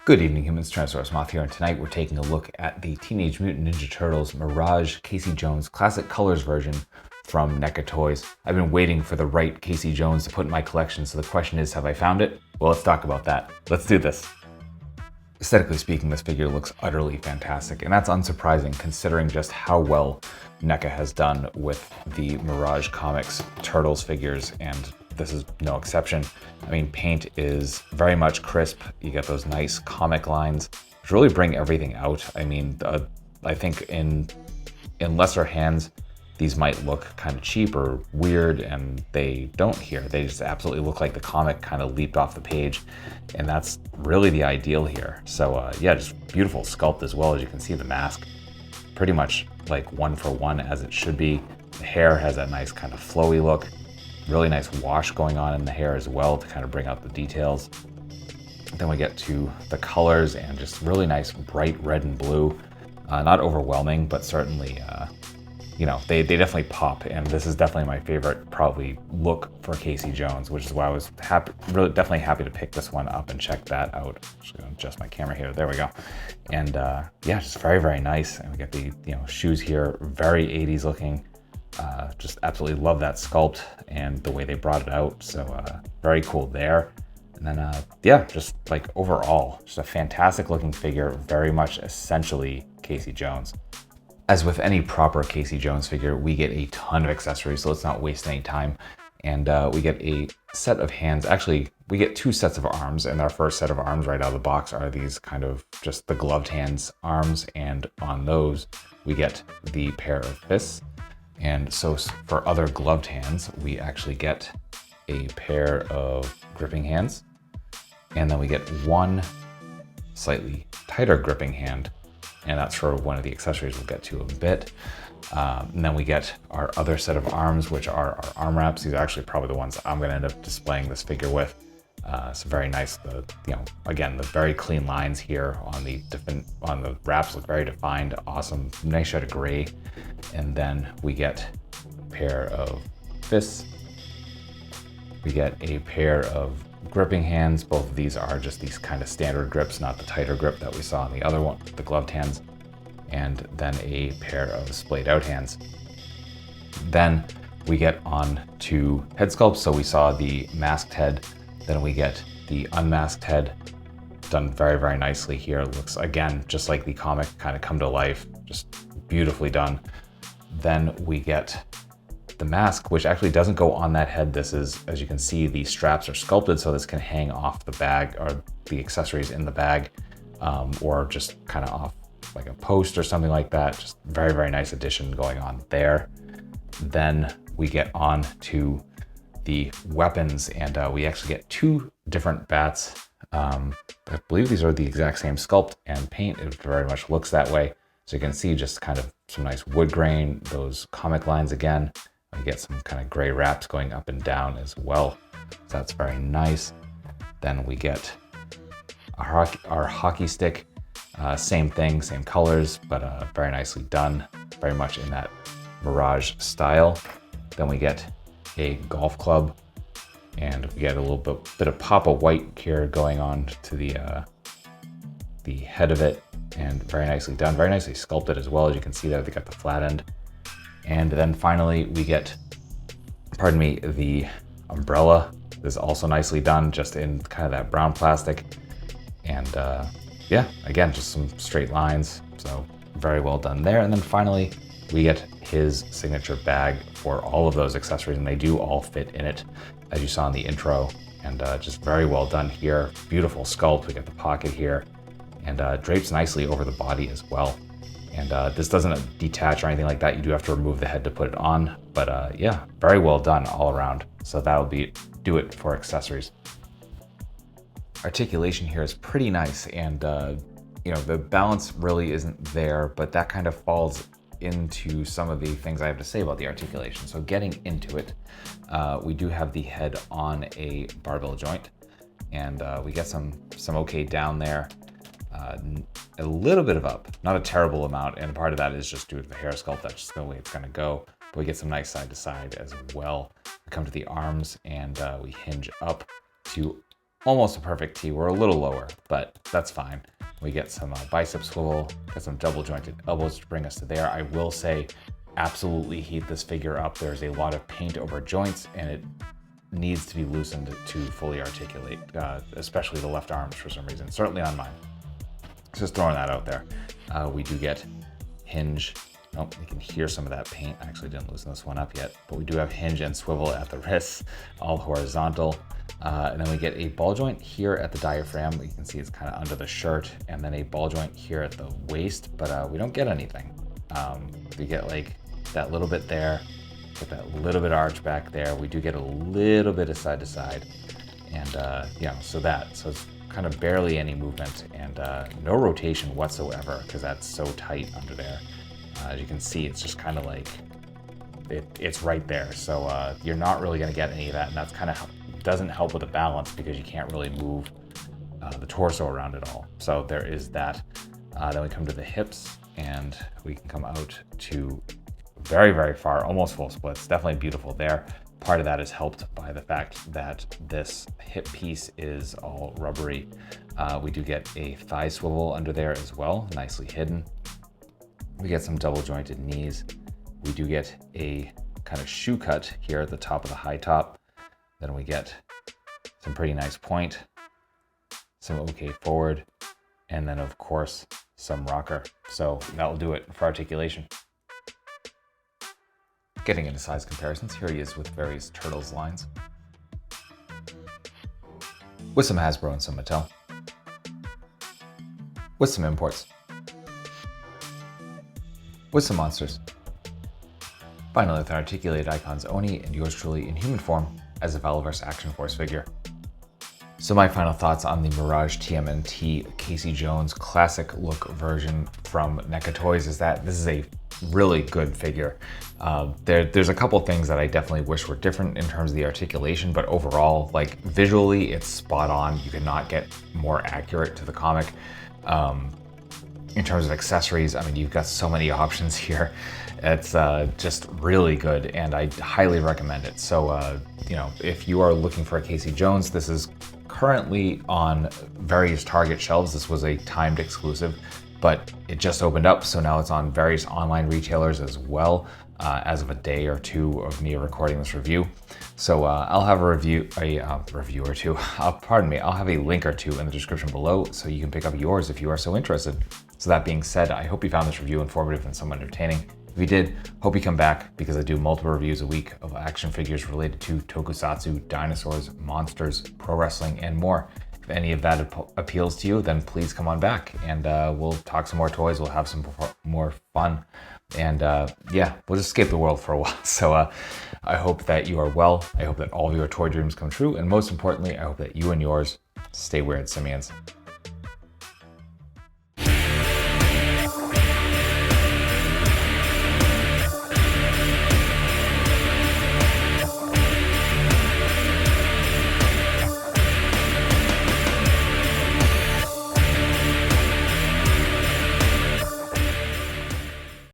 Good evening, humans. Tyrannosaurusmoth here, and tonight we're taking a look at the Teenage Mutant Ninja Turtles Mirage Casey Jones Classic Colors version from NECA Toys. I've been waiting for the right Casey Jones to put in my collection, so the question is, have I found it? Well, let's talk about that. Let's do this. Aesthetically speaking, this figure looks utterly fantastic, and that's unsurprising considering just how well NECA has done with the Mirage Comics Turtles figures, and this is no exception. I mean, paint is very much crisp. You get those nice comic lines, which really bring everything out. I mean, I think in lesser hands, these might look kind of cheap or weird, and they don't here. They just absolutely look like the comic kind of leaped off the page, and that's really the ideal here. So yeah, just beautiful sculpt as well. As you can see, the mask pretty much like one for one as it should be. The hair has that nice kind of flowy look. Really nice wash going on in the hair as well to kind of bring out the details. Then we get to the colors and just really nice bright red and blue. Not overwhelming, but certainly, you know, they definitely pop, and this is definitely my favorite probably look for Casey Jones, which is why I was definitely happy to pick this one up and check that out. I'm just gonna adjust my camera here. There we go. And yeah, just very, very nice. And we get the shoes here, very 80s looking. Just absolutely love that sculpt and the way they brought it out. So very cool there. And then yeah, just like overall, just a fantastic looking figure, very much essentially Casey Jones. As with any proper Casey Jones figure, we get a ton of accessories, so let's not waste any time. And we get a set of hands. Actually, we get two sets of arms, and our first set of arms right out of the box are these kind of just the gloved hands arms, and on those we get the pair of fists. And so for other gloved hands, we actually get a pair of gripping hands, and then we get one slightly tighter gripping hand, and that's for one of the accessories we'll get to in a bit. And then we get our other set of arms, which are our arm wraps. These are actually probably the ones I'm gonna end up displaying this figure with. So very nice. Again, the very clean lines here on the wraps look very defined. Awesome, nice shade of gray. And then we get a pair of fists. We get a pair of gripping hands. Both of these are just these kind of standard grips, not the tighter grip that we saw in the other one, the gloved hands. And then a pair of splayed out hands. Then we get on to head sculpts. So we saw the masked head. Then we get the unmasked head, done very, very nicely here. It looks, again, just like the comic, kind of come to life, just beautifully done. Then we get the mask, which actually doesn't go on that head. This is, as you can see, the straps are sculpted so this can hang off the bag, or the accessories in the bag, or just kind of off like a post or something like that. Just very, very nice addition going on there. Then we get on to the weapons, and we actually get two different bats. I believe these are the exact same sculpt and paint. It very much looks that way. So you can see just kind of some nice wood grain, those comic lines again. We get some kind of gray wraps going up and down as well. So that's very nice. Then we get our hockey stick. Same thing, same colors, but very nicely done. Very much in that Mirage style. Then we get a golf club, and we get a little bit of pop of white here going on to the head of it, and very nicely done, very nicely sculpted as well. As you can see there, they got the flat end. And then finally we get, pardon me, the umbrella. This is also nicely done, just in kind of that brown plastic. And yeah, again, just some straight lines, so very well done there. And then finally we get his signature bag for all of those accessories, and they do all fit in it, as you saw in the intro. And just very well done here. Beautiful sculpt. We got the pocket here, and drapes nicely over the body as well. And this doesn't detach or anything like that. You do have to remove the head to put it on, but yeah, very well done all around. So that'll do it for accessories. Articulation here is pretty nice, and you know, the balance really isn't there, but that kind of falls into some of the things I have to say about the articulation. So getting into it, we do have the head on a barbell joint, and we get some okay down there, a little bit of up, not a terrible amount, and part of that is just due to the hair sculpt. That's just the way it's gonna go. But we get some nice side to side as well. We come to the arms, and we hinge up to almost a perfect T. We're a little lower, but that's fine. We get some bicep swivel, get some double jointed elbows to bring us to there. I will say, absolutely heat this figure up. There's a lot of paint over joints and it needs to be loosened to fully articulate, especially the left arms for some reason, certainly on mine. Just throwing that out there. We do get hinge. Oh, you can hear some of that paint. I actually didn't loosen this one up yet, but we do have hinge and swivel at the wrists, all horizontal. And then we get a ball joint here at the diaphragm. You can see it's kind of under the shirt, and then a ball joint here at the waist, but we don't get anything. We get like that little bit there, get that little bit of arch back there. We do get a little bit of side to side, and so it's kind of barely any movement and no rotation whatsoever because that's so tight under there. As you can see, it's just kind of like, it's right there. So you're not really gonna get any of that, and that's kind of doesn't help with the balance because you can't really move the torso around at all. So there is that. Then we come to the hips and we can come out to very, very far, almost full splits, definitely beautiful there. Part of that is helped by the fact that this hip piece is all rubbery. We do get a thigh swivel under there as well, nicely hidden. We get some double jointed knees. We do get a kind of shoe cut here at the top of the high top. Then we get some pretty nice point, some okay forward, and then of course, some rocker. So that'll do it for articulation. Getting into size comparisons, here he is with various Turtles lines. With some Hasbro and some Mattel. With some imports. With some monsters. Finally, with articulated icons Oni and yours truly in human form as a Valorverse Action Force figure. So my final thoughts on the Mirage TMNT Casey Jones classic look version from NECA Toys is that this is a really good figure. There's a couple things that I definitely wish were different in terms of the articulation, but overall, like visually, it's spot on. You cannot get more accurate to the comic. In terms of accessories, I mean, you've got so many options here. It's just really good, and I highly recommend it. So, if you are looking for a Casey Jones, this is currently on various Target shelves. This was a timed exclusive, but it just opened up, so now it's on various online retailers as well, as of a day or two of me recording this review. So I'll have a review or two, pardon me, I'll have a link or two in the description below so you can pick up yours if you are so interested. So that being said, I hope you found this review informative and somewhat entertaining. If you did, hope you come back because I do multiple reviews a week of action figures related to tokusatsu, dinosaurs, monsters, pro wrestling, and more. If any of that appeals to you, then please come on back and we'll talk some more toys, we'll have some more fun, and we'll just escape the world for a while. So I hope that you are well, I hope that all of your toy dreams come true, and most importantly, I hope that you and yours stay weird, simians.